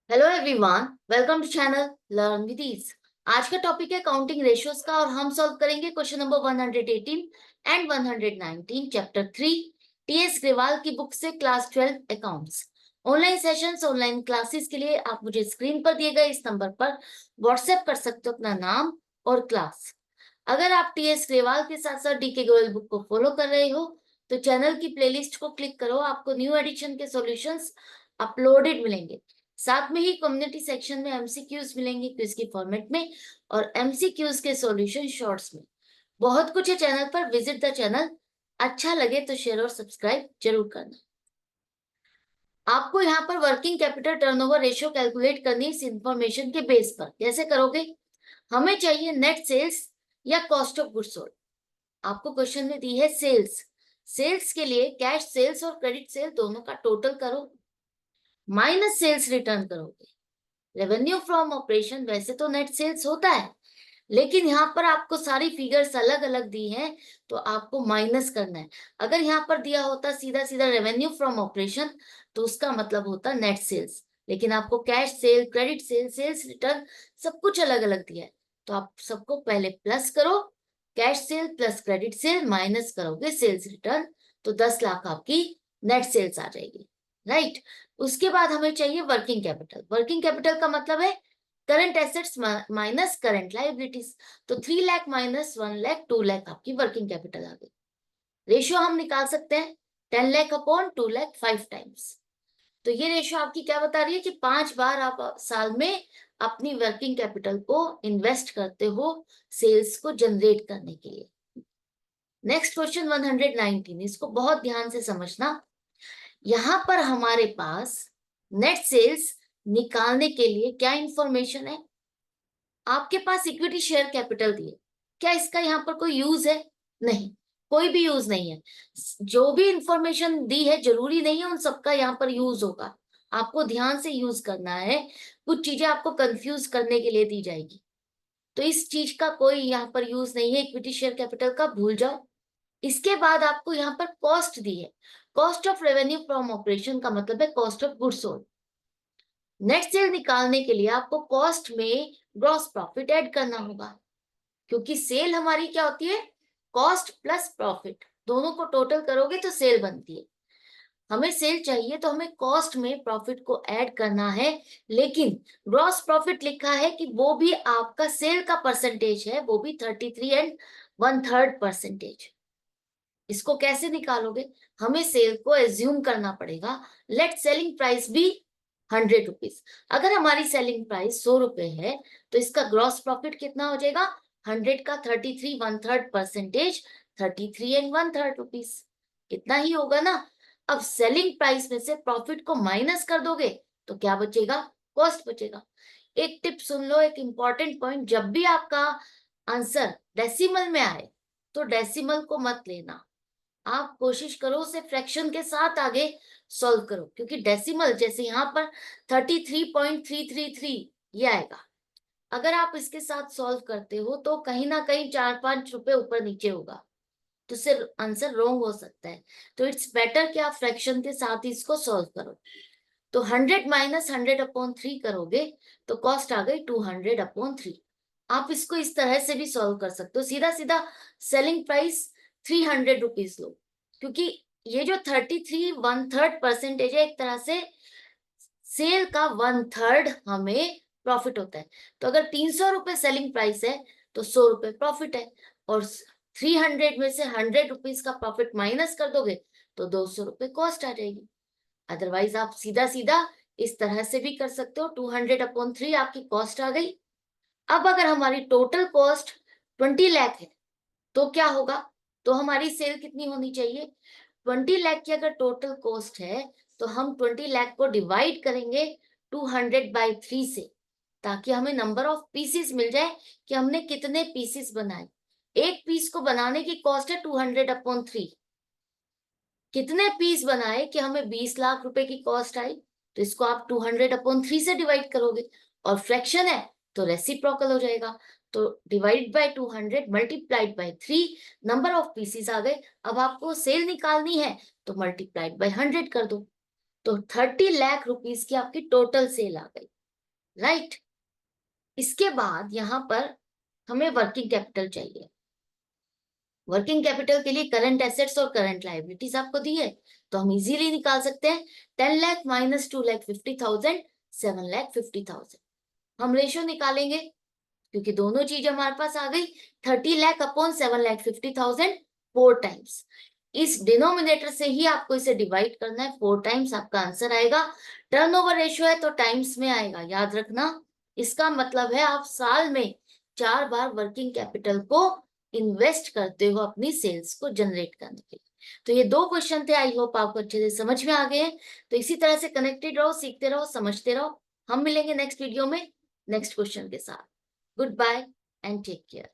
Hello everyone, welcome to channel learn with ease. आज का topic है काउंटिंग रेशियोज का और हम सॉल्व करेंगे question number 118 and 119 chapter 3 TS Grewal की बुक से class 12 accounts. Online sessions, online classes के लिए आप मुझे स्क्रीन पर दिए गए इस नंबर पर व्हाट्सएप कर सकते हो अपना नाम और क्लास। अगर आप टीएस ग्रेवाल के साथ साथ डीके गोयल बुक को फॉलो कर रहे हो तो चैनल की प्लेलिस्ट को क्लिक करो, आपको न्यू एडिशन के सॉल्यूशंस अपलोडेड मिलेंगे। साथ में ही कम्युनिटी सेक्शन में एमसीक्यूज मिलेंगे क्विज के फॉर्मेट में और एमसीक्यूज के सॉल्यूशन शॉर्ट्स में। बहुत कुछ है चैनल पर, विजिट द चैनल। अच्छा लगे तो शेयर और सब्सक्राइब जरूर करना। आपको यहाँ पर working capital turnover ratio calculate करनी है इस इंफॉर्मेशन के बेस पर। कैसे करोगे? हमें चाहिए नेट सेल्स या कॉस्ट ऑफ गुड्स सोल्ड। आपको क्वेश्चन में दी है सेल्स। सेल्स के लिए कैश सेल्स और क्रेडिट सेल दोनों का टोटल करो, माइनस सेल्स रिटर्न करोगे। रेवेन्यू फ्रॉम ऑपरेशन वैसे तो नेट सेल्स होता है, लेकिन यहाँ पर आपको सारी फिगर्स अलग अलग दी हैं तो आपको माइनस करना है। अगर यहाँ पर दिया होता सीधा सीधा रेवेन्यू फ्रॉम ऑपरेशन तो उसका मतलब होता नेट सेल्स, लेकिन आपको cash sale, credit sale, sales return सब कुछ अलग अलग दिया है। तो आप सबको पहले प्लस करो, cash cell plus credit sale minus करोगे सेल्स रिटर्न, तो 10 लाख आपकी नेट सेल्स आ जाएगी। राइट। उसके बाद हमें चाहिए वर्किंग कैपिटल। वर्किंग कैपिटल का मतलब है current assets minus current liabilities. तो 3 लाख माइनस 1 लाख 2 लाख आपकी वर्किंग कैपिटल आ गई। रेशियो हम निकाल सकते हैं 10 लाख अपॉन 2 लाख 5 टाइम्स। तो ये रेशियो आपकी क्या बता रही है कि 5 बार आप साल में अपनी वर्किंग कैपिटल को इन्वेस्ट करते हो सेल्स को जनरेट करने के लिए। नेक्स्ट क्वेश्चन 119, इसको बहुत ध्यान से समझना। यहां पर हमारे पास नेट सेल्स निकालने के लिए क्या इंफॉर्मेशन है? आपके पास इक्विटी शेयर कैपिटल दिए, क्या इसका यहाँ पर कोई यूज है? नहीं, कोई भी यूज नहीं है। जो भी इंफॉर्मेशन दी है जरूरी नहीं है उन सबका यहाँ पर यूज होगा। आपको ध्यान से यूज करना है। कुछ चीजें आपको कंफ्यूज करने के लिए दी जाएगी, तो इस चीज का कोई यहाँ पर यूज नहीं है इक्विटी शेयर कैपिटल का, भूल जाओ। इसके बाद आपको यहाँ पर कॉस्ट दी है। Cost of revenue from operation का मतलब है cost of goods sold. Net cell निकालने के लिए आपको कॉस्ट में ग्रॉस प्रॉफिट ऐड करना होगा, क्योंकि सेल हमारी क्या होती है? कॉस्ट प्लस प्रॉफिट, दोनों को टोटल करोगे तो सेल बनती है। हमें सेल चाहिए तो हमें कॉस्ट में प्रॉफिट को ऐड करना है, लेकिन ग्रॉस प्रॉफिट लिखा है कि वो भी आपका सेल का परसेंटेज है, वो भी 33 1/3%। इसको कैसे निकालोगे? हमें सेल को एज्यूम करना पड़ेगा। लेट सेलिंग प्राइस भी 100 रुपीज। अगर हमारी सेलिंग प्राइस 100 रुपए है तो इसका ग्रॉस प्रॉफिट कितना हो जाएगा? 100 का 33 1/3%, 33 1/3 रुपीज। इतना ही होगा ना। अब सेलिंग प्राइस में से प्रॉफिट को माइनस कर दोगे तो क्या बचेगा? कॉस्ट बचेगा। एक टिप सुन लो, एक इंपॉर्टेंट पॉइंट, जब भी आपका आंसर डेसिमल में आए तो डेसिमल को मत लेना। आप कोशिश करो उसे फ्रैक्शन के साथ आगे सॉल्व करो, क्योंकि डेसिमल जैसे यहाँ पर 33.333 ये आएगा। अगर आप इसके साथ सॉल्व करते हो तो कहीं ना कहीं 4 5 रुपए ऊपर नीचे होगा, तो सिर्फ आंसर रॉन्ग हो सकता है। तो इट्स बेटर कि आप फ्रैक्शन के साथ ही इसको सॉल्व करो। तो 100 माइनस 100/3 करोगे तो कॉस्ट आ गई 200/3। आप इसको इस तरह से भी सॉल्व कर सकते हो, सीधा सीधा सेलिंग प्राइस 300 रुपीज लो, क्योंकि ये जो 33 1/3% है एक तरह से सेल का 1/3 हमें प्रॉफिट होता है। तो अगर 300 रुपए सेलिंग प्राइस है तो 100 रुपए प्रॉफिट है, और 300 में से 100 रुपीज का प्रॉफिट माइनस कर दोगे तो 200 रुपए कॉस्ट आ जाएगी। अदरवाइज आप सीधा सीधा इस तरह से भी कर सकते हो। 200/3 आपकी कॉस्ट आ गई। अब अगर हमारी टोटल कॉस्ट 20 लाख है तो क्या होगा? तो हमारी सेल कितनी होनी चाहिए? 20 लाख की अगर टोटल कॉस्ट है तो हम 20 लाख को डिवाइड करेंगे 200/3 से, ताकि हमें नंबर ऑफ पीसेस मिल जाए कि हमने कितने पीसेस बनाए। एक पीस को बनाने की कॉस्ट है 200/3। कितने पीस बनाए कि हमें 20 लाख रुपए की कॉस्ट आई, तो इसको आप 200/3 से डिवाइड करोगे, और फ्रैक्शन है तो रेसिप्रोकल हो जाएगा। तो divide by 200 multiplied by 3, number of pieces आ गए। अब आपको सेल निकालनी है तो मल्टीप्लाइड बाय 100 कर दो, तो 30 लाख रुपीज की आपकी टोटल सेल आ गई। राइट। इसके बाद यहाँ पर हमें वर्किंग कैपिटल चाहिए। वर्किंग कैपिटल के लिए करंट एसेट्स और करंट लायबिलिटीज आपको दी है, तो हम इजीली निकाल सकते हैं 10 लाख माइनस 2,50,000, 7,50,000। हम रेशो निकालेंगे क्योंकि दोनों चीज हमारे पास आ गई। 30 लाख अपॉन 7,50,000 4 टाइम्स। इस डिनोमिनेटर से ही आपको इसे डिवाइड करना है, 4 टाइम्स आपका आंसर आएगा। टर्नओवर रेशियो है तो टाइम्स में आएगा, याद रखना। इसका मतलब है आप साल में 4 बार वर्किंग कैपिटल को इन्वेस्ट करते हो अपनी सेल्स को जनरेट करने के लिए। तो ये 2 क्वेश्चन थे, आई होप आपको अच्छे से समझ में आ गए हैं। तो इसी तरह से कनेक्टेड रहो, सीखते रहो, समझते रहो। हम मिलेंगे नेक्स्ट वीडियो में नेक्स्ट क्वेश्चन के साथ। Goodbye and take care.